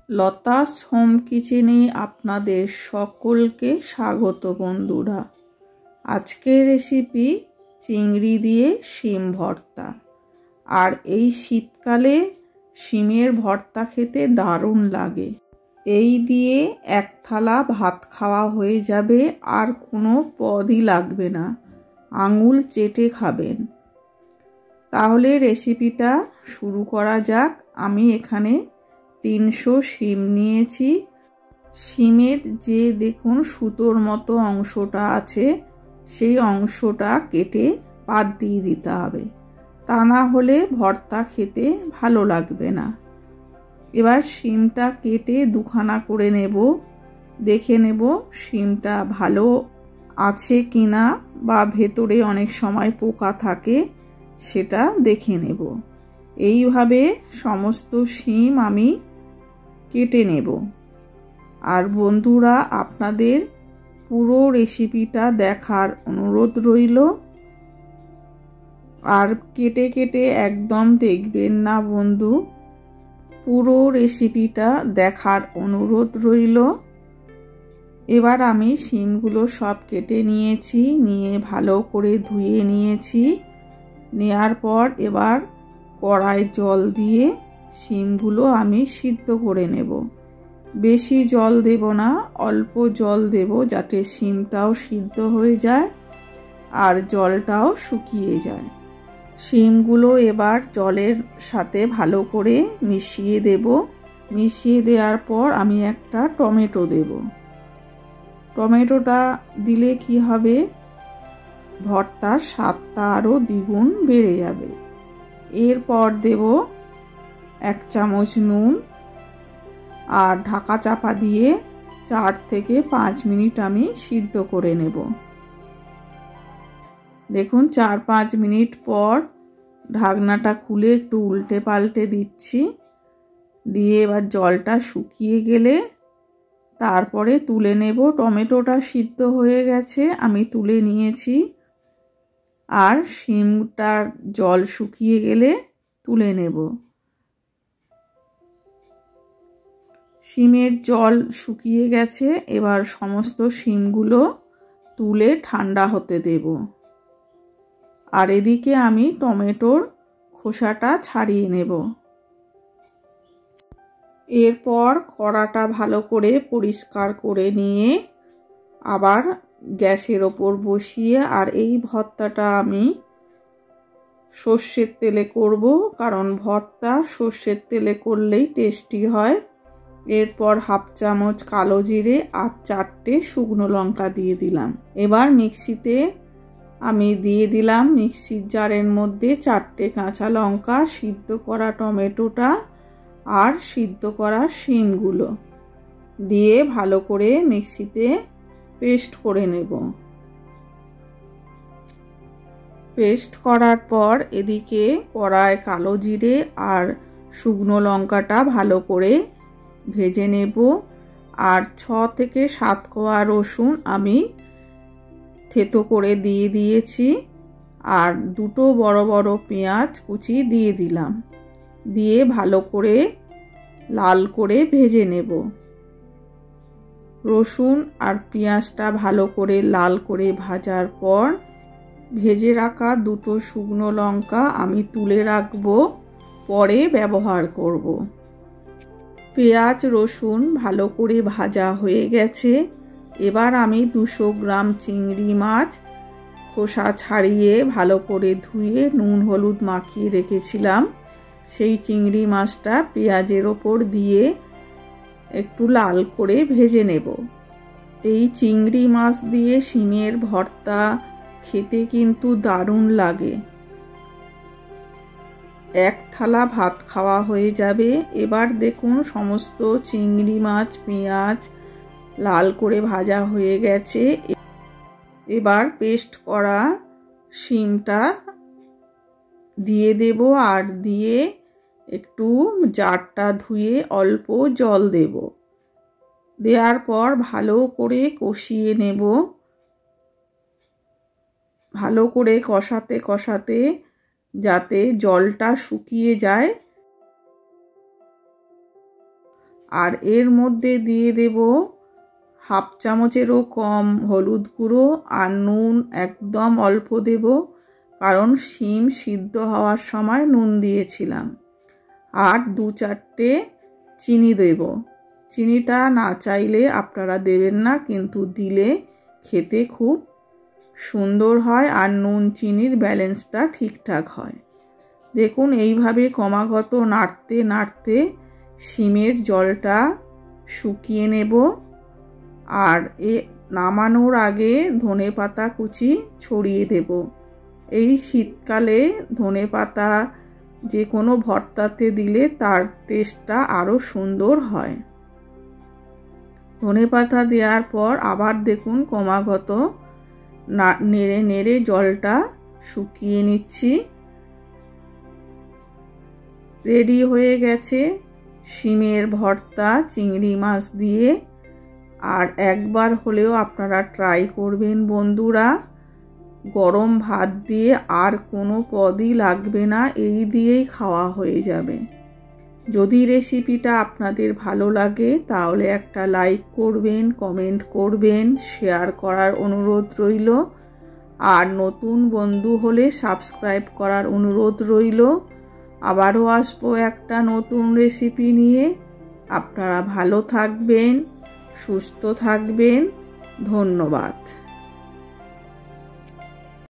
Lata's home কিচেনে আপনাদের সকলকে স্বাগত বন্ধুরা। আজকের রেসিপি চিংড়ি দিয়ে শিম ভর্তা। আর এই শীতকালে শিমের ভর্তা খেতে দারুণ লাগে। এই দিয়ে এক থালা ভাত খাওয়া হয়ে যাবে, আর কোনো পদই লাগবে না, আঙুল চেটে খাবেন। তাহলে রেসিপিটা শুরু করা যাক। আমি এখানে 300 শিম নিয়েছি। শিমের যে দেখুন সুতোর মতো অংশটা আছে, সেই অংশটা কেটে বাদ দিয়ে দিতে হবে, তা না হলে ভর্তা খেতে ভালো লাগবে না। এবার শিমটা কেটে দুখানা করে নেব। দেখে নেব শিমটা ভালো আছে কিনা, বা ভেতরে অনেক সময় পোকা থাকে, সেটা দেখে নেব। এইভাবে সমস্ত শিম আমি কেটে নেব। আর বন্ধুরা, আপনাদের পুরো রেসিপিটা দেখার অনুরোধ রইল। আর কেটে কেটে একদম দেখবেন না বন্ধু, পুরো রেসিপিটা দেখার অনুরোধ রইল। এবার আমি শিমগুলো সব কেটে নিয়েছি, নিয়ে ভালো করে ধুয়ে নিয়েছি। নেয়ার পর এবার কড়াই জল দিয়ে শিমগুলো আমি সিদ্ধ করে নেব। বেশি জল দেব না, অল্প জল দেব, যাতে শিমটাও সিদ্ধ হয়ে যায় আর জলটাও শুকিয়ে যায়। শিমগুলো এবার জলের সাথে ভালো করে মিশিয়ে দেব। মিশিয়ে দেওয়ার পর আমি একটা টমেটো দেব। টমেটোটা দিলে কি হবে, ভর্তার স্বাদটা আরও দ্বিগুণ বেড়ে যাবে। এরপর দেব 1 চামচ নুন, আর ঢাকা চাপা দিয়ে 4 থেকে 5 মিনিট আমি সিদ্ধ করে নেব। দেখুন 4-5 মিনিট পর ঢাকনাটা খুলে একটু উল্টে পাল্টে দিচ্ছি। দিয়ে এবার জলটা শুকিয়ে গেলে তারপরে তুলে নেব। টমেটোটা সিদ্ধ হয়ে গেছে, আমি তুলে নিয়েছি। আর শিমটার জল শুকিয়ে গেলে তুলে নেব। শিমের জল শুকিয়ে গেছে, এবার সমস্ত শিমগুলো তুলে ঠান্ডা হতে দেব। আর এদিকে আমি টমেটোর খোসাটা ছাড়িয়ে নেব। এরপর কড়াটা ভালো করে পরিষ্কার করে নিয়ে আবার গ্যাসের ওপর বসিয়ে, আর এই ভর্তাটা আমি সর্ষের তেলে করব, কারণ ভর্তা সর্ষের তেলে করলেই টেস্টি হয়। এরপর 1/2 চামচ কালো জিরে আর 4টে শুকনো লঙ্কা দিয়ে দিলাম। এবার মিক্সিতে আমি দিয়ে দিলাম, মিক্সির জারের মধ্যে 4টে কাঁচা লঙ্কা, সিদ্ধ করা টমেটোটা আর সিদ্ধ করা শিমগুলো দিয়ে ভালো করে মিক্সিতে পেস্ট করে নেব। পেস্ট করার পর এদিকে কড়ায় কালো জিরে আর শুকনো লঙ্কাটা ভালো করে ভেজে নেব। আর 6 থেকে 7 কোয়া রসুন আমি থেতো করে দিয়ে দিয়েছি। আর 2টো বড় বড় পেঁয়াজ কুচি দিয়ে দিলাম। দিয়ে ভালো করে লাল করে ভেজে নেব। রসুন আর পেঁয়াজটা ভালো করে লাল করে ভাজার পর ভেজে রাখা 2টো শুকনো লঙ্কা আমি তুলে রাখবো, পরে ব্যবহার করব। পেঁয়াজ রসুন ভালো করে ভাজা হয়ে গেছে। এবার আমি 200 গ্রাম চিংড়ি মাছ খোসা ছাড়িয়ে ভালো করে ধুয়ে নুন হলুদ মাখিয়ে রেখেছিলাম, সেই চিংড়ি মাছটা পেঁয়াজের ওপর দিয়ে একটু লাল করে ভেজে নেব। এই চিংড়ি মাছ দিয়ে শিমের ভর্তা খেতে কিন্তু দারুণ লাগে। এক থালা ভাত খাওয়া হয়ে যাবে। এবার দেখুন সমস্ত চিংড়ি মাছ পেঁয়াজ লাল করে ভাজা হয়ে গেছে। এবার পেস্ট করা শিমটা দিয়ে দেব, আর দিয়ে একটু জারটা ধুয়ে অল্প জল দেব। দেওয়ার পর ভালো করে কষিয়ে নেব। ভালো করে কষাতে কষাতে যাতে জলটা শুকিয়ে যায়, আর এর মধ্যে দিয়ে দেব হাফ চামচেরও কম হলুদ গুঁড়ো, আর নুন একদম অল্প দেব, কারণ শিম সিদ্ধ হওয়ার সময় নুন দিয়েছিলাম। আর 2-4টে চিনি দেব। চিনিটা না চাইলে আপনারা দেবেন না, কিন্তু দিলে খেতে খুব সুন্দর হয় আর নুন চিনির ব্যালেন্সটা ঠিকঠাক হয়। দেখুন এইভাবে ক্রমাগত নাড়তে নাড়তে শিমের জলটা শুকিয়ে নেব। আর নামানোর আগে ধনেপাতা কুচি ছড়িয়ে দেব। এই শীতকালে ধনেপাতা যে কোনো ভর্তাতে দিলে তার টেস্টটা আরও সুন্দর হয়। ধনেপাতা দেওয়ার পর আবার দেখুন ক্রমাগত নেড়ে নেড়ে জলটা শুকিয়ে নিচ্ছি। রেডি হয়ে গেছে শিমের ভর্তা চিংড়ি মাছ দিয়ে। আর একবার হলেও আপনারা ট্রাই করবেন বন্ধুরা। গরম ভাত দিয়ে আর কোনো পদই লাগবে না, এই দিয়েই খাওয়া হয়ে যাবে। যদি রেসিপিটা আপনাদের ভালো লাগে তাহলে একটা লাইক করবেন, কমেন্ট করবেন, শেয়ার করার অনুরোধ রইল। আর নতুন বন্ধু হলে সাবস্ক্রাইব করার অনুরোধ রইল। আবারও আসবো একটা নতুন রেসিপি নিয়ে। আপনারা ভালো থাকবেন, সুস্থ থাকবেন। ধন্যবাদ।